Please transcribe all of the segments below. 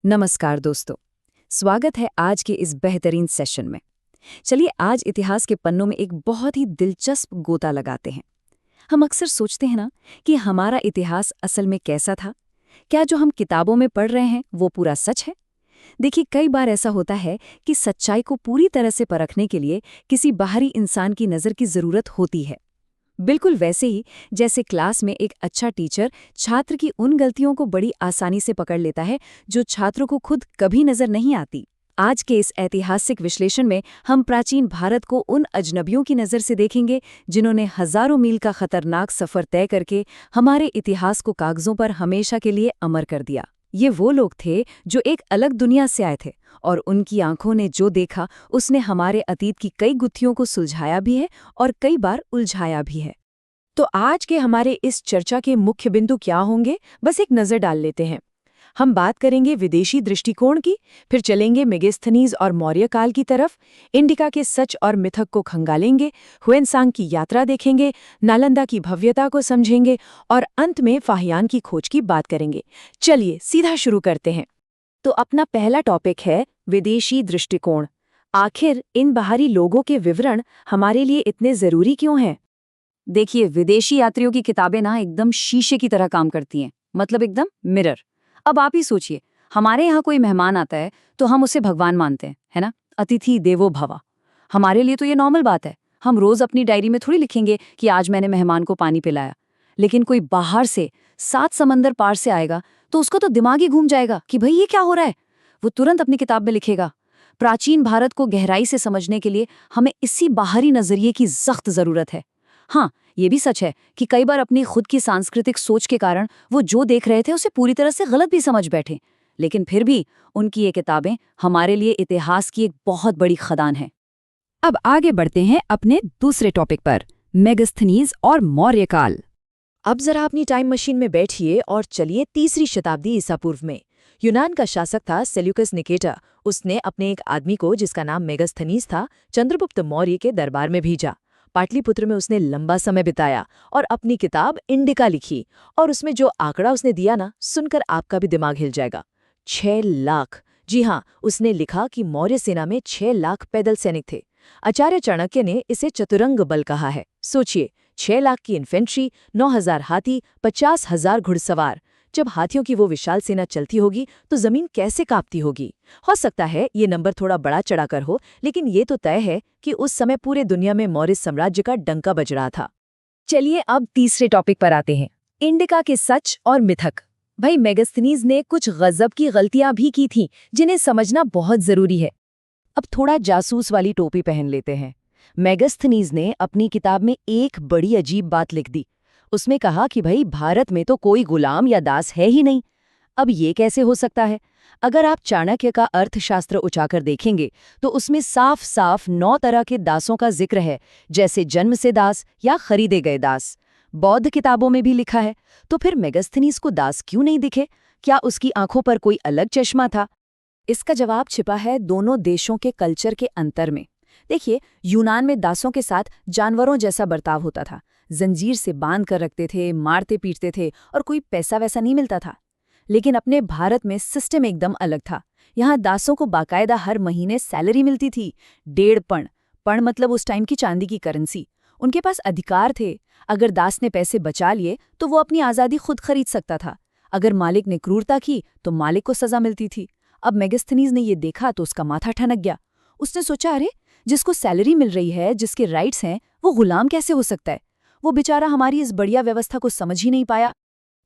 नमस्कार दोस्तों, स्वागत है आज के इस बेहतरीन सेशन में। चलिए आज इतिहास के पन्नों में एक बहुत ही दिलचस्प गोता लगाते हैं। हम अक्सर सोचते हैं ना कि हमारा इतिहास असल में कैसा था? क्या जो हम किताबों में पढ़ रहे हैं वो पूरा सच है? देखिए कई बार ऐसा होता है कि सच्चाई को पूरी तरह से परखने के लिए किसी बाहरी इंसान की नज़र की ज़रूरत होती है। बिल्कुल वैसे ही जैसे क्लास में एक अच्छा टीचर छात्र की उन गलतियों को बड़ी आसानी से पकड़ लेता है जो छात्रों को खुद कभी नजर नहीं आती। आज के इस ऐतिहासिक विश्लेषण में हम प्राचीन भारत को उन अजनबियों की नज़र से देखेंगे जिन्होंने हजारों मील का खतरनाक सफ़र तय करके हमारे इतिहास को कागजों पर हमेशा के लिए अमर कर दिया। ये वो लोग थे जो एक अलग दुनिया से आए थे और उनकी आंखों ने जो देखा उसने हमारे अतीत की कई गुत्थियों को सुलझाया भी है और कई बार उलझाया भी है। तो आज के हमारे इस चर्चा के मुख्य बिंदु क्या होंगे, बस एक नज़र डाल लेते हैं। हम बात करेंगे विदेशी दृष्टिकोण की, फिर चलेंगे मेगास्थनीज और मौर्य काल की तरफ, इंडिका के सच और मिथक को खंगालेंगे, हुएनसांग की यात्रा देखेंगे, नालंदा की भव्यता को समझेंगे और अंत में फाहियान की खोज की बात करेंगे। चलिए सीधा शुरू करते हैं। तो अपना पहला टॉपिक है विदेशी दृष्टिकोण। आखिर इन बाहरी लोगों के विवरण हमारे लिए इतने ज़रूरी क्यों हैं? देखिए विदेशी यात्रियों की किताबें ना एकदम शीशे की तरह काम करती हैं, मतलब एकदम मिरर। अब आप ही सोचिए, हमारे यहाँ कोई मेहमान आता है तो हम उसे भगवान मानते हैं, है ना? अतिथि देवो भव। हमारे लिए तो ये नॉर्मल बात है। हम रोज अपनी डायरी में थोड़ी लिखेंगे कि आज मैंने मेहमान को पानी पिलाया। लेकिन कोई बाहर से 7 समंदर पार से आएगा तो उसको तो दिमाग ही घूम जाएगा कि भाई ये क्या हो रहा है। वो तुरंत अपनी किताब में लिखेगा। प्राचीन भारत को गहराई से समझने के लिए हमें इसी बाहरी नजरिए की सख्त जरूरत है। हाँ, ये भी सच है कि कई बार अपनी खुद की सांस्कृतिक सोच के कारण वो जो देख रहे थे उसे पूरी तरह से गलत भी समझ बैठे, लेकिन फिर भी उनकी ये किताबें हमारे लिए इतिहास की एक बहुत बड़ी खदान है। अब आगे बढ़ते हैं अपने दूसरे टॉपिक पर, मेगास्थनीज और मौर्य काल। अब जरा अपनी टाइम मशीन में बैठिए और चलिए 3री शताब्दी ईसा पूर्व में। यूनान का शासक था सेल्यूकस निकेटर। उसने अपने एक आदमी को, जिसका नाम मेगास्थनीज था, चंद्रगुप्त मौर्य के दरबार में भेजा। पाटलिपुत्र में उसने लंबा समय बिताया और अपनी किताब इंडिका लिखी। और उसमें जो आंकड़ा उसने दिया ना, सुनकर आपका भी दिमाग हिल जाएगा। 6 लाख। जी हाँ, उसने लिखा कि मौर्य सेना में 6 लाख पैदल सैनिक थे। आचार्य चाणक्य ने इसे चतुरंग बल कहा है। सोचिए, 6 लाख की इन्फेंट्री, 9,000 हाथी, 50,000 घुड़सवार। जब हाथियों की वो विशाल सेना चलती होगी तो जमीन कैसे कांपती होगी। हो सकता है ये नंबर थोड़ा बड़ा चढ़ाकर हो, लेकिन ये तो तय है कि उस समय पूरे दुनिया में मौर्य साम्राज्य का डंका बज रहा था। चलिए अब तीसरे टॉपिक पर आते हैं, इंडिका के सच और मिथक। भाई मेगास्थनीज ने कुछ गजब की गलतियां भी की थीं जिन्हें समझना बहुत जरूरी है। अब थोड़ा जासूस वाली टोपी पहन लेते हैं। मेगास्थनीज ने अपनी किताब में एक बड़ी अजीब बात लिख दी। उसमें कहा कि भाई भारत में तो कोई गुलाम या दास है ही नहीं। अब ये कैसे हो सकता है? अगर आप चाणक्य का अर्थशास्त्र उठाकर देखेंगे तो उसमें साफ साफ 9 तरह के दासों का जिक्र है, जैसे जन्म से दास या खरीदे गए दास। बौद्ध किताबों में भी लिखा है। तो फिर मेगास्थनीज को दास क्यों नहीं दिखे? क्या उसकी आंखों पर कोई अलग चश्मा था? इसका जवाब छिपा है दोनों देशों के कल्चर के अंतर में। देखिए, यूनान में दासों के साथ जानवरों जैसा बर्ताव होता था। जंजीर से बांध कर रखते थे, मारते पीटते थे और कोई पैसा वैसा नहीं मिलता था। लेकिन अपने भारत में सिस्टम एकदम अलग था। यहाँ दासों को बाकायदा हर महीने सैलरी मिलती थी, 1.5 पण। पण मतलब उस टाइम की चांदी की करेंसी। उनके पास अधिकार थे। अगर दास ने पैसे बचा लिए तो वो अपनी आज़ादी खुद खरीद सकता था। अगर मालिक ने क्रूरता की तो मालिक को सजा मिलती थी। अब मेगास्थनीज ने ये देखा तो उसका माथा ठनक गया। उसने सोचा, अरे जिसको सैलरी मिल रही है, जिसके राइट्स हैं, वो गुलाम कैसे हो सकता है? वो बेचारा हमारी इस बढ़िया व्यवस्था को समझ ही नहीं पाया।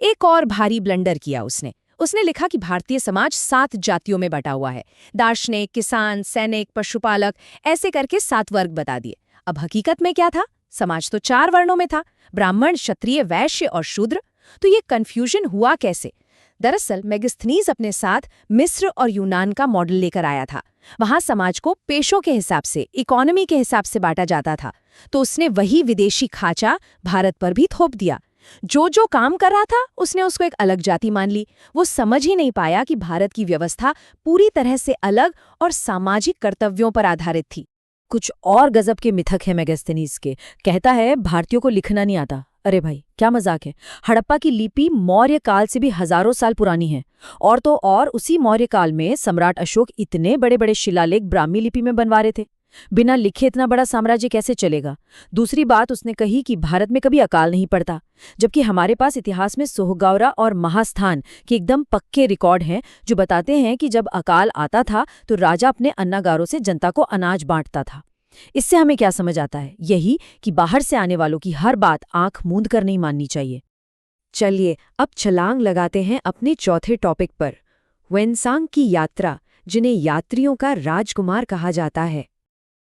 एक और भारी ब्लंडर किया उसने लिखा कि भारतीय समाज 7 जातियों में बटा हुआ है। दार्शनिक, किसान, सैनिक, पशुपालक, ऐसे करके 7 वर्ग बता दिए। अब हकीकत में क्या था? समाज तो 4 वर्णों में था, ब्राह्मण, क्षत्रिय, वैश्य और शूद्र। तो ये कन्फ्यूजन हुआ कैसे? दरअसल मेगास्थनीज अपने साथ मिस्र और यूनान का मॉडल लेकर आया था। वहां समाज को पेशों के हिसाब से, इकोनॉमी के हिसाब से बांटा जाता था। तो उसने वही विदेशी खाचा भारत पर भी थोप दिया। जो काम कर रहा था उसने उसको एक अलग जाति मान ली। वो समझ ही नहीं पाया कि भारत की व्यवस्था पूरी तरह से अलग और सामाजिक कर्तव्यों पर आधारित थी। कुछ और गजब के मिथक है मेगास्थनीज के। कहता है भारतीयों को लिखना नहीं आता। अरे भाई क्या मजाक है। हड़प्पा की लिपि मौर्य काल से भी हजारों साल पुरानी है। और तो और उसी मौर्य काल में सम्राट अशोक इतने बड़े बड़े शिलालेख ब्राह्मी लिपि में बनवा रहे थे। बिना लिखे इतना बड़ा साम्राज्य कैसे चलेगा। दूसरी बात उसने कही कि भारत में कभी अकाल नहीं पड़ता, जबकि हमारे पास इतिहास में सोहगावरा और महास्थान के एकदम पक्के रिकॉर्ड हैं जो बताते हैं कि जब अकाल आता था तो राजा अपने अन्नागारों से जनता को अनाज बांटता था। इससे हमें क्या समझ आता है? यही कि बाहर से आने वालों की हर बात आंख मूंद कर नहीं माननी चाहिए। चलिए अब छलांग लगाते हैं अपने चौथे टॉपिक पर, ह्वेनसांग की यात्रा, जिन्हें यात्रियों का राजकुमार कहा जाता है।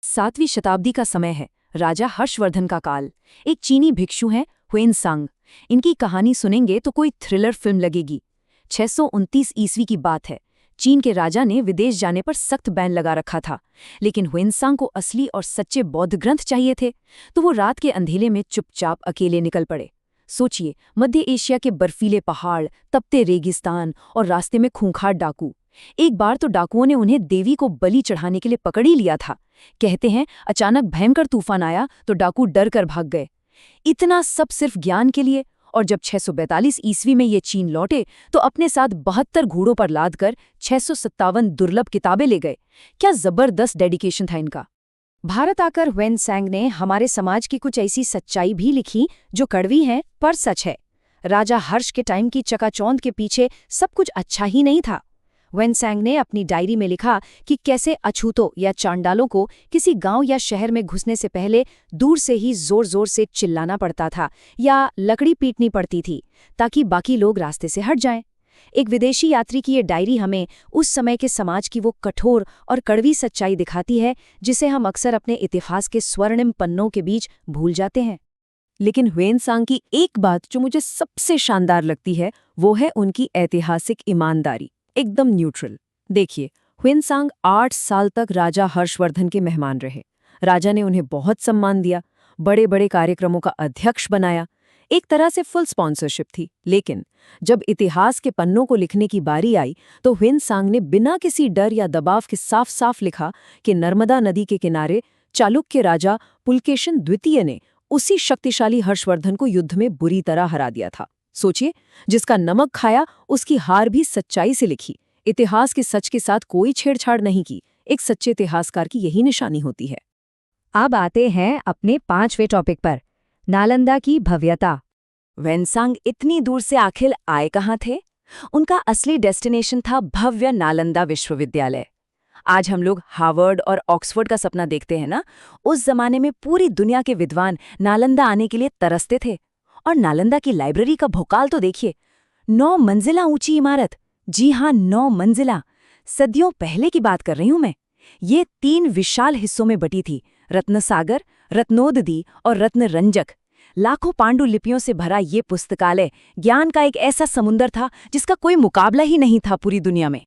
7वीं शताब्दी का समय है, राजा हर्षवर्धन का काल। एक चीनी भिक्षु हैं ह्वेनसांग। इनकी कहानी सुनेंगे तो कोई थ्रिलर फिल्म लगेगी। 629 ईस्वी की बात है। चीन के राजा ने विदेश जाने पर सख्त बैन लगा रखा था, लेकिन ह्वेनसांग को असली और सच्चे बौद्ध ग्रंथ चाहिए थे, तो वो रात के अंधेले में चुपचाप अकेले निकल पड़े। सोचिए, मध्य एशिया के बर्फीले पहाड़, तपते रेगिस्तान और रास्ते में खूंखार डाकू। एक बार तो डाकुओं ने उन्हें देवी को बलि चढ़ाने के लिए पकड़ ही लिया था। कहते हैं अचानक भयंकर तूफान आया तो डाकू डर कर भाग गए। इतना सब सिर्फ ज्ञान के लिए। और जब 642 ईस्वी में ये चीन लौटे तो अपने साथ 72 घोड़ों पर लादकर 657 दुर्लभ किताबें ले गए। क्या जबरदस्त डेडिकेशन था इनका। भारत आकर ह्वेनसांग ने हमारे समाज की कुछ ऐसी सच्चाई भी लिखी जो कड़वी है पर सच है। राजा हर्ष के टाइम की चकाचौंध के पीछे सब कुछ अच्छा ही नहीं था। ह्वेनसांग ने अपनी डायरी में लिखा कि कैसे अछूतों या चांडालों को किसी गांव या शहर में घुसने से पहले दूर से ही जोर जोर से चिल्लाना पड़ता था या लकड़ी पीटनी पड़ती थी ताकि बाकी लोग रास्ते से हट जाएं। एक विदेशी यात्री की ये डायरी हमें उस समय के समाज की वो कठोर और कड़वी सच्चाई दिखाती है जिसे हम अक्सर अपने इतिहास के स्वर्णिम पन्नों के बीच भूल जाते हैं। लेकिन ह्वेनसांग की एक बात जो मुझे सबसे शानदार लगती है वो है उनकी ऐतिहासिक ईमानदारी, एकदम न्यूट्रल। देखिए, ह्वेनसांग 8 साल तक राजा हर्षवर्धन के मेहमान रहे। राजा ने उन्हें बहुत सम्मान दिया, बड़े बड़े कार्यक्रमों का अध्यक्ष बनाया, एक तरह से फुल स्पॉन्सरशिप थी। लेकिन जब इतिहास के पन्नों को लिखने की बारी आई तो ह्वेनसांग ने बिना किसी डर या दबाव के साफ साफ लिखा कि नर्मदा नदी के किनारे चालुक्य राजा पुलकेशिन द्वितीय ने उसी शक्तिशाली हर्षवर्धन को युद्ध में बुरी तरह हरा दिया था। सोचिए, जिसका नमक खाया उसकी हार भी सच्चाई से लिखी। इतिहास के सच के साथ कोई छेड़छाड़ नहीं की। एक सच्चे इतिहासकार की यही निशानी होती है। अब आते हैं अपने 5वें टॉपिक पर, नालंदा की भव्यता। ह्वेनसांग इतनी दूर से आखिर आए कहाँ थे? उनका असली डेस्टिनेशन था भव्य नालंदा विश्वविद्यालय। आज हम लोग हार्वर्ड और ऑक्सफोर्ड का सपना देखते हैं ना, उस जमाने में पूरी दुनिया के विद्वान नालंदा आने के लिए तरसते थे। और नालंदा की लाइब्रेरी का भोकाल तो देखिए, 9 मंजिला ऊंची इमारत। जी हाँ, 9 मंजिला। सदियों पहले की बात कर रही हूं मैं। ये 3 विशाल हिस्सों में बटी थी, रत्नसागर, रत्नोदधि और रत्नरंजक। लाखों पांडुलिपियों से भरा ये पुस्तकालय ज्ञान का एक ऐसा समुंदर था जिसका कोई मुकाबला ही नहीं था पूरी दुनिया में।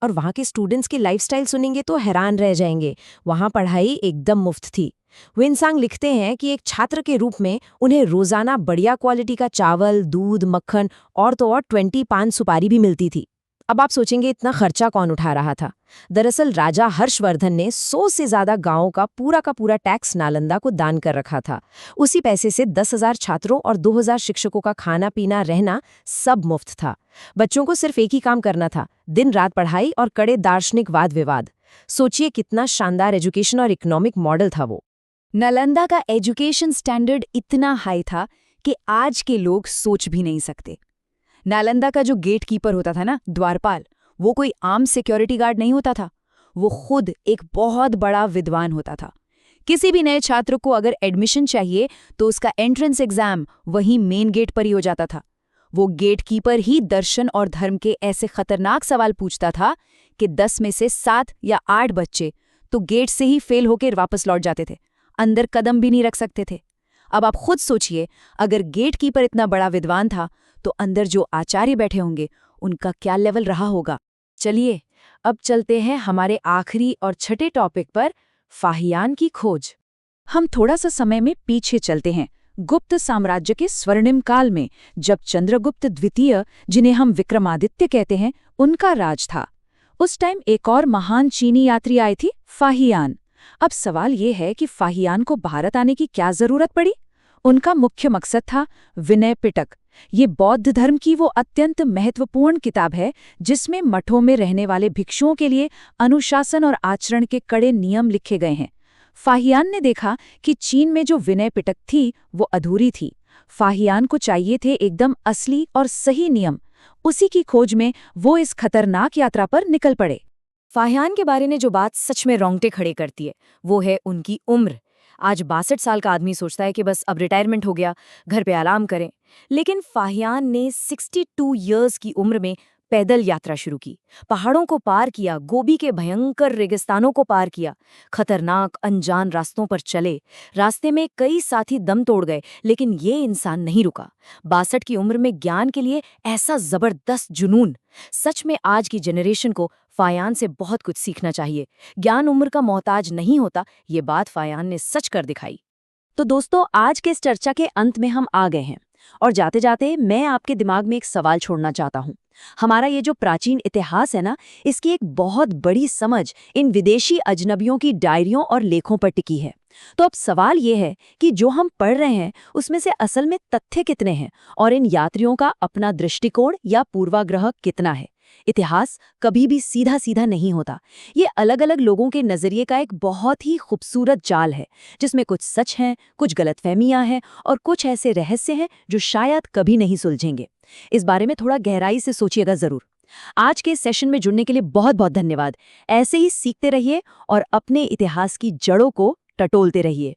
और वहाँ के स्टूडेंट्स की लाइफस्टाइल सुनेंगे तो हैरान रह जाएंगे। वहाँ पढ़ाई एकदम मुफ्त थी। ह्वेनसांग लिखते हैं कि एक छात्र के रूप में उन्हें रोजाना बढ़िया क्वालिटी का चावल, दूध, मक्खन और तो और 20 पान सुपारी भी मिलती थी। अब आप सोचेंगे इतना खर्चा कौन उठा रहा था? दरअसल राजा हर्षवर्धन ने 100 से ज्यादा गांवों का पूरा टैक्स नालंदा को दान कर रखा था। उसी पैसे से 10,000 छात्रों और 2,000 शिक्षकों का खाना पीना रहना सब मुफ्त था। बच्चों को सिर्फ एक ही काम करना था, दिन रात पढ़ाई और कड़े दार्शनिक वाद विवाद। सोचिए कितना शानदार एजुकेशन और इकोनॉमिक मॉडल था वो। नालंदा का एजुकेशन स्टैंडर्ड इतना हाई था कि आज के लोग सोच भी नहीं सकते। नालंदा का जो गेट कीपर होता था ना, द्वारपाल, वो कोई आम सिक्योरिटी गार्ड नहीं होता था। वो खुद एक बहुत बड़ा विद्वान होता था। किसी भी नए छात्र को अगर एडमिशन चाहिए तो उसका एंट्रेंस एग्जाम वहीं मेन गेट पर ही हो जाता था। वो गेट कीपर ही दर्शन और धर्म के ऐसे खतरनाक सवाल पूछता था कि 10 में से 7 या 8 बच्चे तो गेट से ही फेल होकर वापस लौट जाते थे, अंदर कदम भी नहीं रख सकते थे। अब आप खुद सोचिए, अगर गेट कीपर इतना बड़ा विद्वान था तो अंदर जो आचार्य बैठे होंगे उनका क्या लेवल रहा होगा। चलिए अब चलते हैं हमारे आखिरी और छठे टॉपिक पर, फाहियान की खोज। हम थोड़ा सा समय में पीछे चलते हैं, गुप्त साम्राज्य के स्वर्णिम काल में, जब चंद्रगुप्त द्वितीय, जिन्हें हम विक्रमादित्य कहते हैं, उनका राज था। उस टाइम एक और महान चीनी यात्री आई थी, फाहियान। अब सवाल ये है कि फाहियान को भारत आने की क्या जरूरत पड़ी? उनका मुख्य मकसद था विनय पिटक। ये बौद्ध धर्म की वो अत्यंत महत्वपूर्ण किताब है जिसमें मठों में रहने वाले भिक्षुओं के लिए अनुशासन और आचरण के कड़े नियम लिखे गए हैं। फाहियान ने देखा कि चीन में जो विनय पिटक थी वो अधूरी थी। फाहियान को चाहिए थे एकदम असली और सही नियम। उसी की खोज में वो इस खतरनाक यात्रा पर निकल पड़े। फाहियान के बारे में जो बात सच में रोंगटे खड़े करती है वो है उनकी उम्र। आज 62 साल का आदमी सोचता है कि बस अब रिटायरमेंट हो गया, घर पे आराम करें। लेकिन फाहियान ने 62 इयर्स की उम्र में पैदल यात्रा शुरू की, पहाड़ों को पार किया, गोबी के भयंकर रेगिस्तानों को पार किया, खतरनाक अनजान रास्तों पर चले। रास्ते में कई साथी दम तोड़ गए, लेकिन ये इंसान नहीं रुका। 62 की उम्र में ज्ञान के लिए ऐसा जबरदस्त जुनून। सच में आज की जनरेशन को फाहियान से बहुत कुछ सीखना चाहिए। ज्ञान उम्र का मोहताज नहीं होता, ये बात फाहियान ने सच कर दिखाई। तो दोस्तों, आज के इस चर्चा के अंत में हम आ गए हैं और जाते जाते मैं आपके दिमाग में एक सवाल छोड़ना चाहता हूँ। हमारा ये जो प्राचीन इतिहास है ना, इसकी एक बहुत बड़ी समझ इन विदेशी अजनबियों की डायरियों और लेखों पर टिकी है। तो अब सवाल ये है कि जो हम पढ़ रहे हैं उसमें से असल में तथ्य कितने हैं और इन यात्रियों का अपना दृष्टिकोण या पूर्वाग्रह कितना है। इतिहास कभी भी सीधा सीधा नहीं होता। ये अलग अलग लोगों के नजरिए का एक बहुत ही खूबसूरत जाल है जिसमें कुछ सच हैं, कुछ गलतफहमियां हैं और कुछ ऐसे रहस्य हैं जो शायद कभी नहीं सुलझेंगे। इस बारे में थोड़ा गहराई से सोचिएगा जरूर। आज के सेशन में जुड़ने के लिए बहुत बहुत धन्यवाद। ऐसे ही सीखते रहिए और अपने इतिहास की जड़ों को टटोलते रहिए।